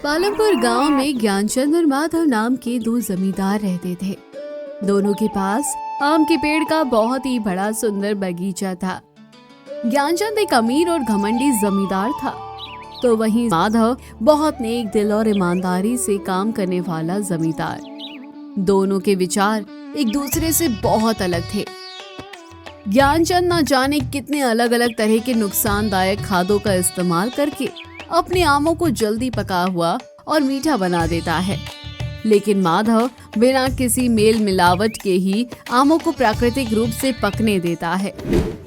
पालमपुर गांव में ज्ञानचंद और माधव नाम के दो जमींदार रहते थे। दोनों के पास आम के पेड़ का बहुत ही बड़ा सुंदर बगीचा था। ज्ञानचंद एक अमीर और घमंडी जमींदार था, तो वहीं माधव बहुत नेक दिल और ईमानदारी से काम करने वाला जमींदार। दोनों के विचार एक दूसरे से बहुत अलग थे। ज्ञानचंद न जाने कितने अलग अलग तरह के नुकसानदायक खादों का इस्तेमाल करके अपने आमों को जल्दी पका हुआ और मीठा बना देता है, लेकिन माधव बिना किसी मेल मिलावट के ही आमों को प्राकृतिक रूप से पकने देता है,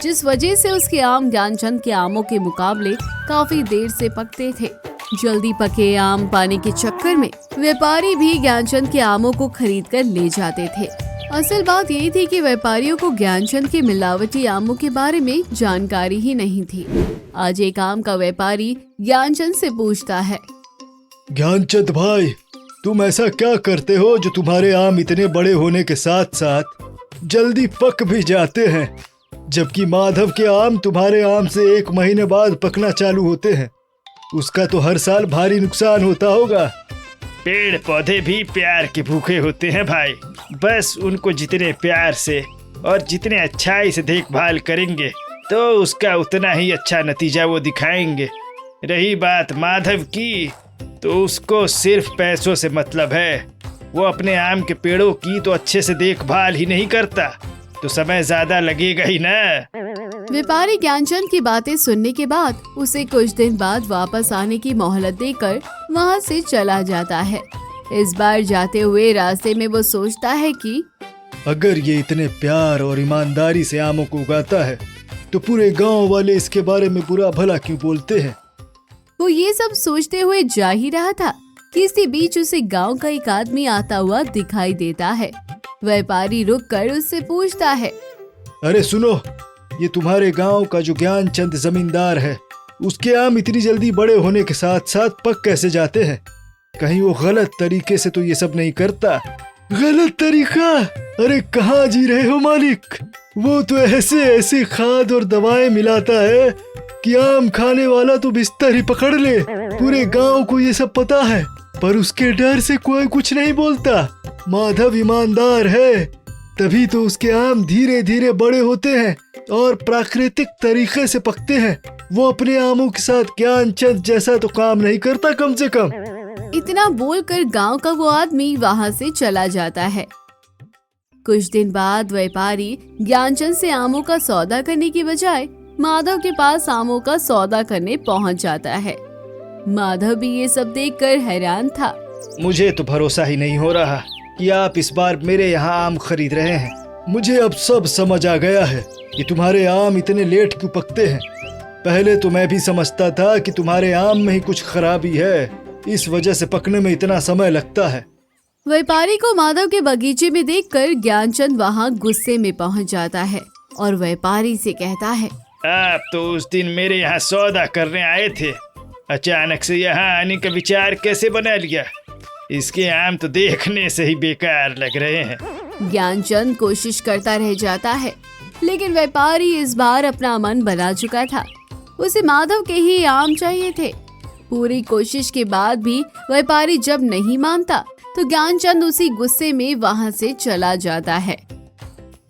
जिस वजह से उसके आम ज्ञानचंद के आमों के मुकाबले काफी देर से पकते थे। जल्दी पके आम पाने के चक्कर में व्यापारी भी ज्ञानचंद के आमों को खरीद कर ले जाते थे। असल बात यही थी कि व्यापारियों को ज्ञानचंद के मिलावटी आमों के बारे में जानकारी ही नहीं थी। आज एक आम का व्यापारी ज्ञानचंद से पूछता है, ज्ञानचंद भाई, तुम ऐसा क्या करते हो जो तुम्हारे आम इतने बड़े होने के साथ साथ जल्दी पक भी जाते हैं, जबकि माधव के आम तुम्हारे आम से 1 महीने बाद पकना चालू होते हैं। उसका तो हर साल भारी नुकसान होता होगा। पेड़ पौधे भी प्यार के भूखे होते हैं भाई। बस उनको जितने प्यार से और जितने अच्छाई से देखभाल करेंगे तो उसका उतना ही अच्छा नतीजा वो दिखाएंगे। रही बात माधव की, तो उसको सिर्फ पैसों से मतलब है। वो अपने आम के पेड़ों की तो अच्छे से देखभाल ही नहीं करता, तो समय ज्यादा लगेगा ही ना। व्यापारी ज्ञानचंद की बातें सुनने के बाद उसे कुछ दिन बाद वापस आने की मोहलत देकर वहाँ से चला जाता है। इस बार जाते हुए रास्ते में वो सोचता है कि अगर ये इतने प्यार और ईमानदारी से आमों को उगाता है तो पूरे गांव वाले इसके बारे में बुरा भला क्यों बोलते हैं। वो ये सब सोचते हुए जा ही रहा था कि इसी बीच उसे गांव का एक आदमी आता हुआ दिखाई देता है। व्यापारी रुककर उससे पूछता है, अरे सुनो, ये तुम्हारे गांव का जो ज्ञानचंद जमींदार है, उसके आम इतनी जल्दी बड़े होने के साथ साथ पक कैसे जाते हैं? कहीं वो गलत तरीके से तो ये सब नहीं करता? गलत तरीका? अरे कहाँ जी रहे हो मालिक? वो तो ऐसे ऐसे खाद और दवाएं मिलाता है कि आम खाने वाला तो बिस्तर ही पकड़ ले। पूरे गांव को ये सब पता है, पर उसके डर से कोई कुछ नहीं बोलता। माधव ईमानदार है, तभी तो उसके आम धीरे धीरे बड़े होते हैं और प्राकृतिक तरीके से पकते हैं। वो अपने आमों के साथ ज्ञानचंद जैसा तो काम नहीं करता कम से कम। इतना बोलकर गांव का वो आदमी वहाँ से चला जाता है। कुछ दिन बाद व्यापारी ज्ञानचंद से आमों का सौदा करने की बजाय माधव के पास आमों का सौदा करने पहुँच जाता है। माधव भी ये सब देखकर हैरान था। मुझे तो भरोसा ही नहीं हो रहा कि आप इस बार मेरे यहाँ आम खरीद रहे हैं। मुझे अब सब समझ आ गया है कि तुम्हारे आम इतने लेट क्यों पकते हैं। पहले तो मैं भी समझता था कि तुम्हारे आम में ही कुछ खराबी है, इस वजह से पकने में इतना समय लगता है। व्यापारी को माधव के बगीचे में देखकर ज्ञानचंद वहाँ गुस्से में पहुँच जाता है और व्यापारी से कहता है, आप तो उस दिन मेरे यहाँ सौदा करने आए थे, अचानक से यहाँ आने का विचार कैसे बना लिया? इसके आम तो देखने से ही बेकार लग रहे हैं। ज्ञानचंद कोशिश करता रह जाता है, लेकिन व्यापारी इस बार अपना मन बना चुका था। उसे माधव के ही आम चाहिए थे। पूरी कोशिश के बाद भी व्यापारी जब नहीं मानता तो ज्ञानचंद उसी गुस्से में वहाँ से चला जाता है।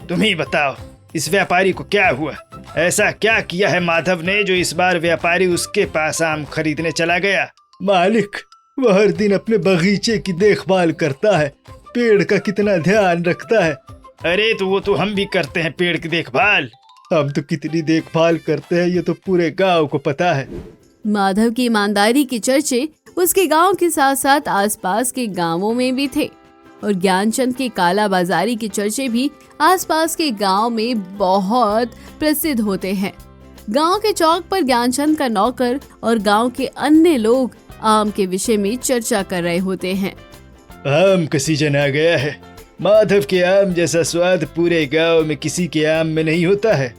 तुम ही बताओ, इस व्यापारी को क्या हुआ? ऐसा क्या किया है माधव ने जो इस बार व्यापारी उसके पास आम खरीदने चला गया? मालिक, वह हर दिन अपने बगीचे की देखभाल करता है, पेड़ का कितना ध्यान रखता है। अरे तो वो तो हम भी करते हैं पेड़ की देखभाल। हम तो कितनी देखभाल करते हैं ये तो पूरे गांव को पता है। माधव की ईमानदारी के चर्चे उसके गांव के साथ साथ आसपास के गांवों में भी थे और ज्ञानचंद के काला बाजारी के चर्चे भी आसपास के गांव में बहुत प्रसिद्ध होते हैं। गांव के चौक पर ज्ञानचंद का नौकर और गांव के अन्य लोग आम के विषय में चर्चा कर रहे होते हैं। आम का सीजन आ गया है। माधव के आम जैसा स्वाद पूरे गांव में किसी के आम में नहीं होता है।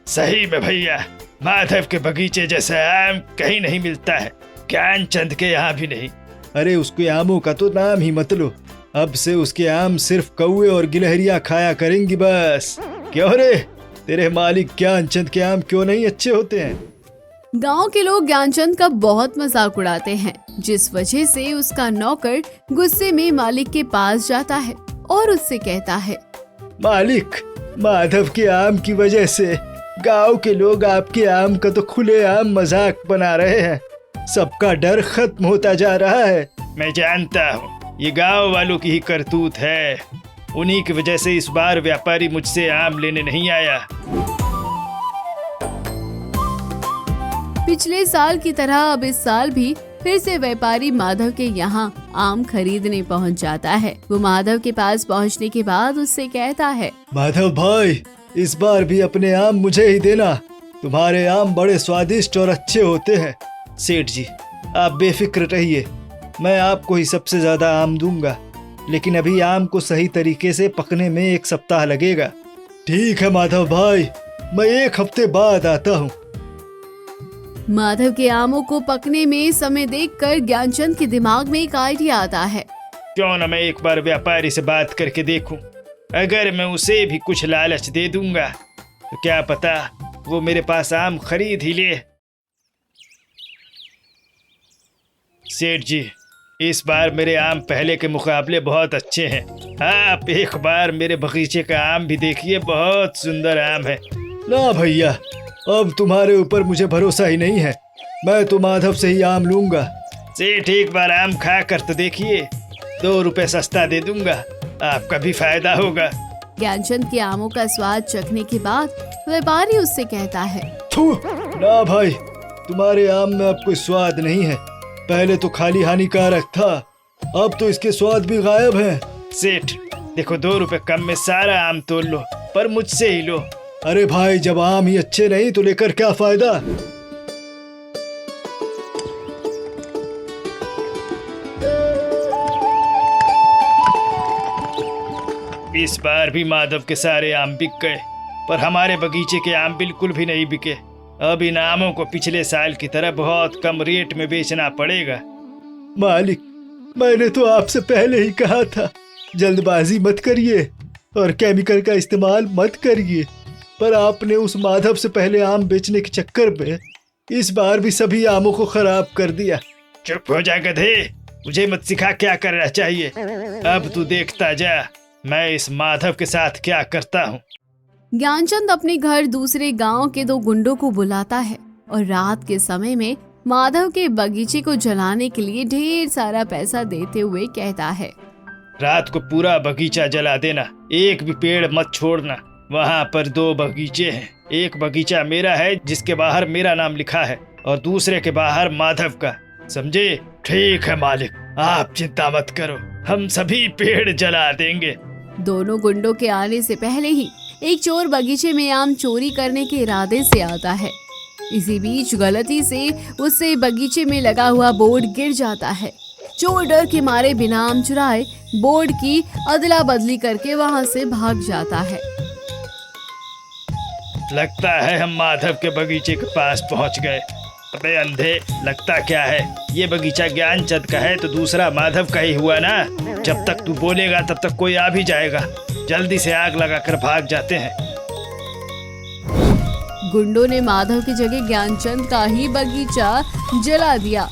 सही में भैया, माधव के बगीचे जैसा आम कहीं नहीं मिलता है, ज्ञानचंद के यहाँ भी नहीं। अरे उसके आमों का तो नाम ही मत लो, अब से उसके आम सिर्फ कौवे और गिलहरियां खाया करेंगी बस। क्यों रे, तेरे मालिक ज्ञानचंद के आम क्यों नहीं अच्छे होते हैं? गांव के लोग ज्ञानचंद का बहुत मजाक उड़ाते हैं, जिस वजह से उसका नौकर गुस्से में मालिक के पास जाता है और उससे कहता है, मालिक, माधव के आम की वजह से गांव के लोग आपके आम का तो खुलेआम मजाक बना रहे हैं। सबका डर खत्म होता जा रहा है। मैं जानता हूँ ये गांव वालों की ही करतूत है। उन्हीं की वजह से इस बार व्यापारी मुझसे आम लेने नहीं आया। पिछले साल की तरह अब इस साल भी फिर से व्यापारी माधव के यहाँ आम खरीदने पहुँच जाता है। वो माधव के पास पहुँचने के बाद उससे कहता है, माधव भाई, इस बार भी अपने आम मुझे ही देना। तुम्हारे आम बड़े स्वादिष्ट और अच्छे होते हैं। सेठ जी, आप बेफिक्र रहिए, मैं आपको ही सबसे ज्यादा आम दूंगा, लेकिन अभी आम को सही तरीके से पकने में 1 सप्ताह लगेगा। ठीक है माधव भाई, मैं 1 हफ्ते बाद आता हूँ। माधव के आमों को पकने में समय देखकर ज्ञानचंद के दिमाग में एक आइडिया आता है। क्यों न मैं एक बार व्यापारी से बात करके देखूं। अगर मैं उसे भी कुछ लालच दे दूंगा तो क्या पता वो मेरे पास आम खरीद ही ले। सेठ जी, इस बार मेरे आम पहले के मुकाबले बहुत अच्छे हैं। आप एक बार मेरे बगीचे का आम भी देखिए, बहुत सुंदर आम है। ना भैया, अब तुम्हारे ऊपर मुझे भरोसा ही नहीं है। मैं तो माधव से ही आम लूंगा। सेठ, एक बार आम खा कर तो देखिए, 2 रुपए सस्ता दे दूंगा, आपका भी फायदा होगा। ज्ञानचंद के आमों का स्वाद चखने के बाद व्यापारी उससे कहता है, थू, ना भाई, तुम्हारे आम में अब कोई स्वाद नहीं है। पहले तो खाली हानिकारक था, अब तो इसके स्वाद भी गायब हैं। सेठ देखो, 2 रुपए कम में सारा आम तोड़ लो, पर मुझसे ही लो। अरे भाई, जब आम ही अच्छे नहीं तो लेकर क्या फायदा। इस बार भी माधव के सारे आम बिक गए, पर हमारे बगीचे के आम बिल्कुल भी नहीं बिके। अब इन आमों को पिछले साल की तरह बहुत कम रेट में बेचना पड़ेगा। मालिक, मैंने तो आपसे पहले ही कहा था, जल्दबाजी मत करिए और केमिकल का इस्तेमाल मत करिए, पर आपने उस माधव से पहले आम बेचने के चक्कर में इस बार भी सभी आमों को खराब कर दिया। चुप हो जा गधे, मुझे मत सिखा क्या करना चाहिए। अब तू देखता जा मैं इस माधव के साथ क्या करता हूँ। ज्ञानचंद अपने घर दूसरे गांव के 2 गुंडों को बुलाता है और रात के समय में माधव के बगीचे को जलाने के लिए ढेर सारा पैसा देते हुए कहता है, रात को पूरा बगीचा जला देना, एक भी पेड़ मत छोड़ना। वहाँ पर 2 बगीचे हैं, एक बगीचा मेरा है जिसके बाहर मेरा नाम लिखा है और दूसरे के बाहर माधव का, समझे? ठीक है मालिक, आप चिंता मत करो, हम सभी पेड़ जला देंगे। दोनों गुंडों के आने से पहले ही एक चोर बगीचे में आम चोरी करने के इरादे से आता है। इसी बीच गलती से उससे बगीचे में लगा हुआ बोर्ड गिर जाता है। चोर डर के मारे बिना आम चुराए बोर्ड की अदला बदली करके वहां से भाग जाता है। लगता है हम माधव के बगीचे के पास पहुंच गए। अबे अंधे, लगता क्या है ये बगीचा ज्ञानचंद का है तो दूसरा माधव का ही हुआ ना। जब तक तू बोलेगा तब तक कोई आ भी जाएगा। जल्दी से आग लगाकर भाग जाते हैं। गुंडों ने माधव की जगह ज्ञानचंद का ही बगीचा जला दिया।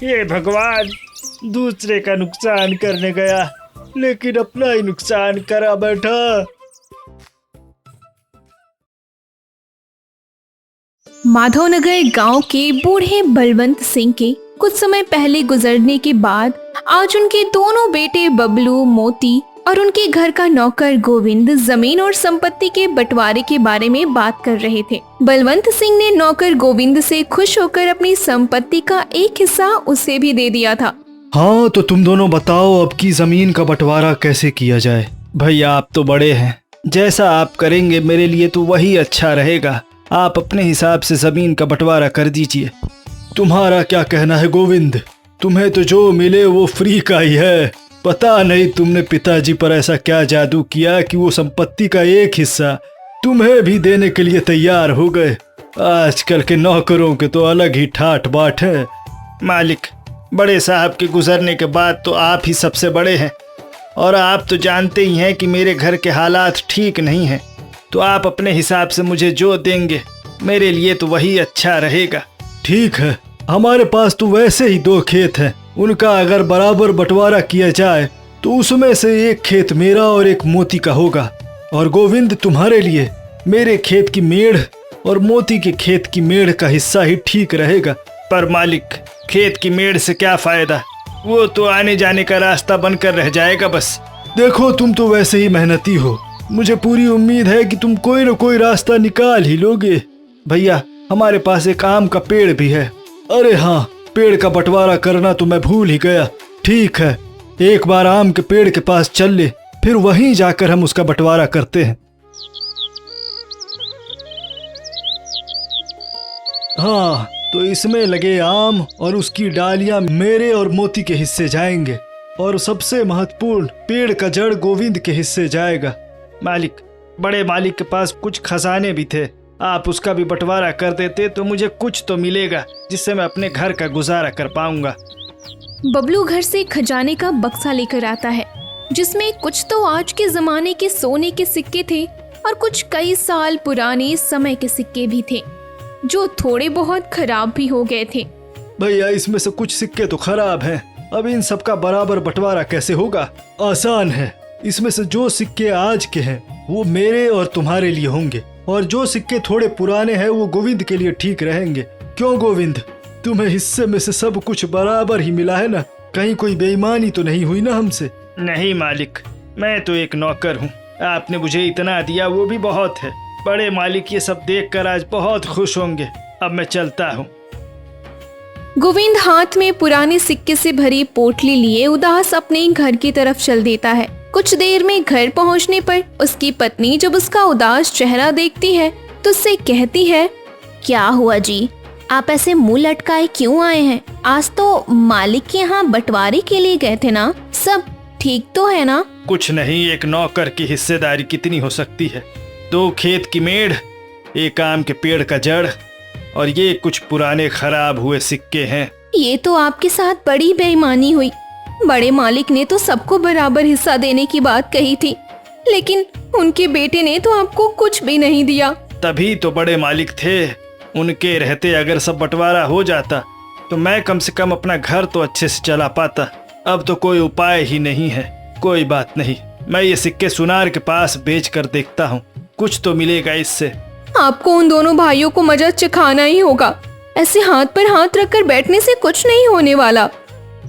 ये भगवान, दूसरे का नुकसान करने गया लेकिन अपना ही नुकसान करा बैठा। माधवनगर गांव के बूढ़े बलवंत सिंह के कुछ समय पहले गुजरने के बाद आज उनके दोनों बेटे बबलू, मोती और उनके घर का नौकर गोविंद जमीन और संपत्ति के बंटवारे के बारे में बात कर रहे थे। बलवंत सिंह ने नौकर गोविंद से खुश होकर अपनी संपत्ति का एक हिस्सा उसे भी दे दिया था। हाँ, तो तुम दोनों बताओ अब की जमीन का बंटवारा कैसे किया जाए। भैया आप तो बड़े हैं, जैसा आप करेंगे मेरे लिए तो वही अच्छा रहेगा। आप अपने हिसाब से जमीन का बंटवारा कर दीजिए। तुम्हारा क्या कहना है गोविंद? तुम्हें तो जो मिले वो फ्री का ही है। पता नहीं तुमने पिताजी पर ऐसा क्या जादू किया कि वो संपत्ति का एक हिस्सा तुम्हें भी देने के लिए तैयार हो गए। आजकल के नौकरों के तो अलग ही ठाट बाट है। मालिक, बड़े साहब के गुजरने के बाद तो आप ही सबसे बड़े हैं, और आप तो जानते ही हैं कि मेरे घर के हालात ठीक नहीं हैं। तो आप अपने हिसाब से मुझे जो देंगे मेरे लिए तो वही अच्छा रहेगा। ठीक है, हमारे पास तो वैसे ही 2 खेत हैं, उनका अगर बराबर बंटवारा किया जाए तो उसमें से एक खेत मेरा और एक मोती का होगा। और गोविंद, तुम्हारे लिए मेरे खेत की मेढ़ और मोती के खेत की मेढ़ का हिस्सा ही ठीक रहेगा। पर मालिक, खेत की मेड़ से क्या फायदा, वो तो आने जाने का रास्ता बनकर रह जाएगा बस। देखो, तुम तो वैसे ही मेहनती हो, मुझे पूरी उम्मीद है कि तुम कोई न कोई रास्ता निकाल ही लोगे। भैया, हमारे पास एक आम का पेड़ भी है। अरे हाँ, पेड़ का बंटवारा करना तो मैं भूल ही गया। ठीक है, एक बार आम के पेड़ के पास चल ले, फिर वहीं जाकर हम उसका बंटवारा करते हैं। हाँ, तो इसमें लगे आम और उसकी डालियां मेरे और मोती के हिस्से जाएंगे, और सबसे महत्वपूर्ण पेड़ का जड़ गोविंद के हिस्से जाएगा। मालिक, बड़े मालिक के पास कुछ खजाने भी थे, आप उसका भी बंटवारा कर देते तो मुझे कुछ तो मिलेगा जिससे मैं अपने घर का गुजारा कर पाऊंगा। बबलू घर से खजाने का बक्सा लेकर आता है, जिसमें कुछ तो आज के जमाने के सोने के सिक्के थे और कुछ कई साल पुराने समय के सिक्के भी थे, जो थोड़े बहुत खराब भी हो गए थे। भैया, इसमें से कुछ सिक्के तो खराब हैं, अब इन सब का बराबर बंटवारा कैसे होगा? आसान है, इसमें से जो सिक्के आज के हैं वो मेरे और तुम्हारे लिए होंगे, और जो सिक्के थोड़े पुराने हैं वो गोविंद के लिए ठीक रहेंगे। क्यों गोविंद, तुम्हें हिस्से में से सब कुछ बराबर ही मिला है ना? कहीं कोई बेईमानी तो नहीं हुई ना हमसे? नहीं मालिक, मैं तो एक नौकर हूँ, आपने मुझे इतना दिया वो भी बहुत है। बड़े मालिक ये सब देखकर आज बहुत खुश होंगे। अब मैं चलता हूँ। गोविंद हाथ में पुराने सिक्के से भरी पोटली लिए उदास अपने घर की तरफ चल देता है। कुछ देर में घर पहुंचने पर उसकी पत्नी जब उसका उदास चेहरा देखती है तो उससे कहती है, क्या हुआ जी, आप ऐसे मुंह लटकाए क्यों आए हैं? आज तो मालिक के यहाँ बंटवारे के लिए गए थे ना, सब ठीक तो है ना? कुछ नहीं, एक नौकर की हिस्सेदारी कितनी हो सकती है? 2 खेत की मेढ़, एक आम के पेड़ का जड़, और ये कुछ पुराने खराब हुए सिक्के हैं। ये तो आपके साथ बड़ी बेईमानी हुई। बड़े मालिक ने तो सबको बराबर हिस्सा देने की बात कही थी, लेकिन उनके बेटे ने तो आपको कुछ भी नहीं दिया। तभी तो बड़े मालिक थे, उनके रहते अगर सब बंटवारा हो जाता तो मैं कम से कम अपना घर तो अच्छे से चला पाता। अब तो कोई उपाय ही नहीं है। कोई बात नहीं, मैं ये सिक्के सुनार के पास बेच कर देखता हूँ, कुछ तो मिलेगा इससे। आपको उन दोनों भाइयों को मजा चखाना ही होगा। ऐसे हाथ पर हाथ रखकर बैठने से कुछ नहीं होने वाला।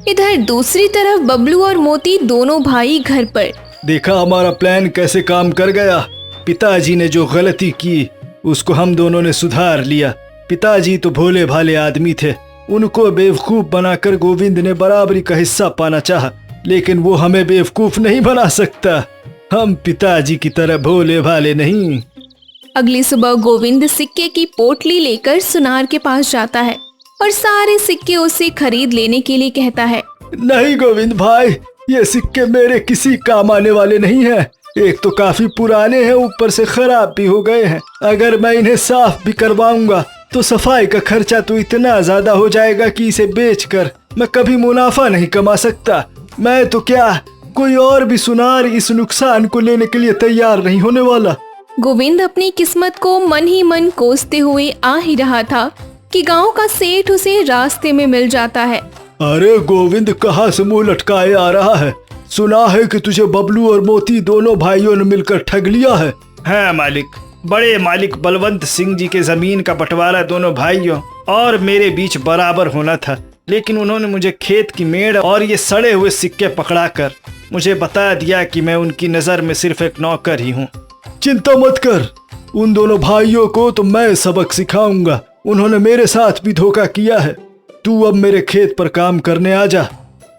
इधर दूसरी तरफ बबलू और मोती दोनों भाई घर पर। देखा हमारा प्लान कैसे काम कर गया? पिताजी ने जो गलती की उसको हम दोनों ने सुधार लिया। पिताजी तो भोले भाले आदमी थे, उनको बेवकूफ बनाकर गोविंद ने बराबरी का हिस्सा पाना चाहा, लेकिन वो हमें बेवकूफ नहीं बना सकता। हम पिताजी की तरह भोले भाले नहीं। अगली सुबह गोविंद सिक्के की पोटली लेकर सुनार के पास जाता है और सारे सिक्के उसे खरीद लेने के लिए कहता है। नहीं गोविंद भाई, ये सिक्के मेरे किसी काम आने वाले नहीं हैं। एक तो काफी पुराने हैं, ऊपर से खराब भी हो गए हैं। अगर मैं इन्हें साफ भी करवाऊंगा तो सफाई का खर्चा तो इतना ज्यादा हो जाएगा कि इसे बेचकर मैं कभी मुनाफा नहीं कमा सकता। मैं तो क्या, कोई और भी सुनार इस नुकसान को लेने के लिए तैयार नहीं होने वाला। गोविंद अपनी किस्मत को मन ही मन कोसते हुए आ ही रहा था कि गांव का सेठ उसे रास्ते में मिल जाता है। अरे गोविंद, कहाँ से मुंह लटकाए आ रहा है? सुना है कि तुझे बबलू और मोती दोनों भाइयों ने मिलकर ठग लिया है। हाँ मालिक, बड़े मालिक बलवंत सिंह जी के जमीन का बंटवारा दोनों भाइयों और मेरे बीच बराबर होना था, लेकिन उन्होंने मुझे खेत की मेड़ और ये सड़े हुए सिक्के पकड़ाकर मुझे बता दिया कि मैं उनकी नज़र में सिर्फ एक नौकर ही हूँ। चिंता मत कर, उन दोनों भाइयों को तो मैं सबक सिखाऊंगा। उन्होंने मेरे साथ भी धोखा किया है। तू अब मेरे खेत पर काम करने आ जा।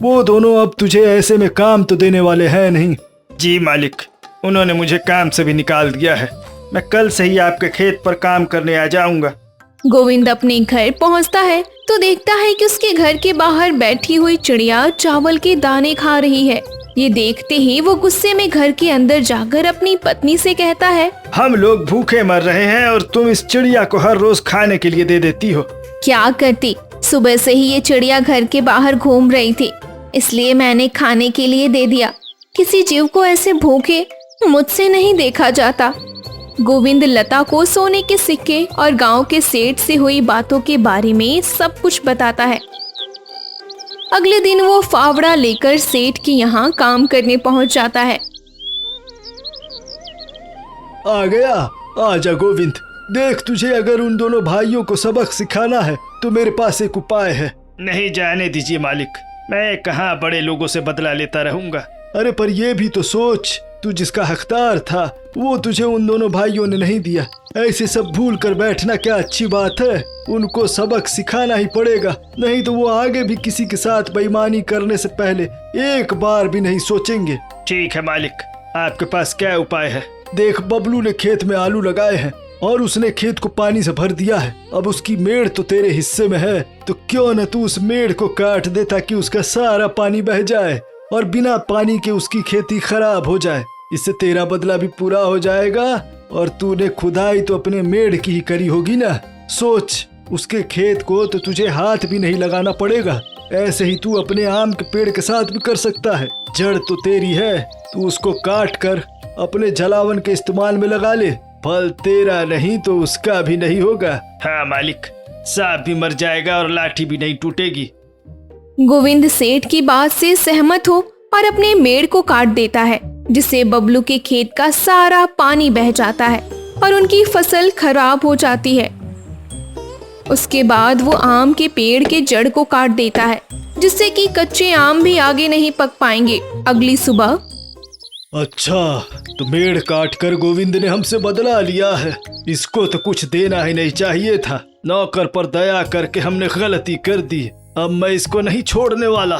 वो दोनों अब तुझे ऐसे में काम तो देने वाले हैं नहीं। जी मालिक, उन्होंने मुझे काम से भी निकाल दिया है। मैं कल से ही आपके खेत पर काम करने आ जाऊंगा। गोविंद अपने घर पहुंचता है तो देखता है कि उसके घर के बाहर बैठी हुई चिड़िया चावल के दाने खा रही है। ये देखते ही वो गुस्से में घर के अंदर जाकर अपनी पत्नी से कहता है, हम लोग भूखे मर रहे हैं और तुम इस चिड़िया को हर रोज खाने के लिए दे देती हो। क्या करती, सुबह से ही ये चिड़िया घर के बाहर घूम रही थी, इसलिए मैंने खाने के लिए दे दिया। किसी जीव को ऐसे भूखे मुझसे नहीं देखा जाता। गोविंद लता को सोने के सिक्के और गांव के सेठ से हुई बातों के बारे में सब कुछ बताता है। अगले दिन वो फावड़ा लेकर सेठ के यहाँ काम करने पहुंच जाता है। आ गया, आजा गोविंद। देख, तुझे अगर उन दोनों भाइयों को सबक सिखाना है तो मेरे पास एक उपाय है। नहीं जाने दीजिए मालिक, मैं कहाँ बड़े लोगों से बदला लेता रहूंगा। अरे पर ये भी तो सोच, तू जिसका हकदार था वो तुझे उन दोनों भाइयों ने नहीं दिया। ऐसे सब भूल कर बैठना क्या अच्छी बात है? उनको सबक सिखाना ही पड़ेगा, नहीं तो वो आगे भी किसी के साथ बेईमानी करने से पहले एक बार भी नहीं सोचेंगे। ठीक है मालिक, आपके पास क्या उपाय है? देख, बबलू ने खेत में आलू लगाए हैं और उसने खेत को पानी से भर दिया है। अब उसकी मेड़ तो तेरे हिस्से में है, तो क्यों न तू उस मेड़ को काट दे ताकि उसका सारा पानी बह जाए और बिना पानी के उसकी खेती खराब हो जाए। इससे तेरा बदला भी पूरा हो जाएगा और तूने खुदाई तो अपने मेड़ की ही करी होगी ना। सोच, उसके खेत को तो तुझे हाथ भी नहीं लगाना पड़ेगा। ऐसे ही तू अपने आम के पेड़ के साथ भी कर सकता है। जड़ तो तेरी है, तू उसको काट कर अपने जलावन के इस्तेमाल में लगा ले। फल तेरा नहीं तो उसका भी नहीं होगा। हाँ मालिक, सांप भी मर जाएगा और लाठी भी नहीं टूटेगी। गोविंद सेठ की बात से सहमत हो और अपने मेड़ को काट देता है, जिससे बबलू के खेत का सारा पानी बह जाता है और उनकी फसल खराब हो जाती है। उसके बाद वो आम के पेड़ के जड़ को काट देता है, जिससे कि कच्चे आम भी आगे नहीं पक पाएंगे। अगली सुबह अच्छा, तो मेड़ काट कर गोविंद ने हमसे बदला लिया है। इसको तो कुछ देना ही नहीं चाहिए था। नौकर पर दया करके हमने गलती कर दी। अब मैं इसको नहीं छोड़ने वाला।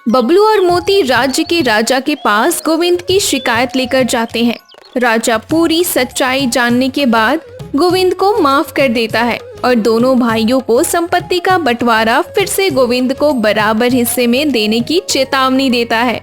बबलू और मोती राज्य के राजा के पास गोविंद की शिकायत लेकर जाते हैं। राजा पूरी सच्चाई जानने के बाद गोविंद को माफ कर देता है और दोनों भाइयों को संपत्ति का बंटवारा फिर से गोविंद को बराबर हिस्से में देने की चेतावनी देता है।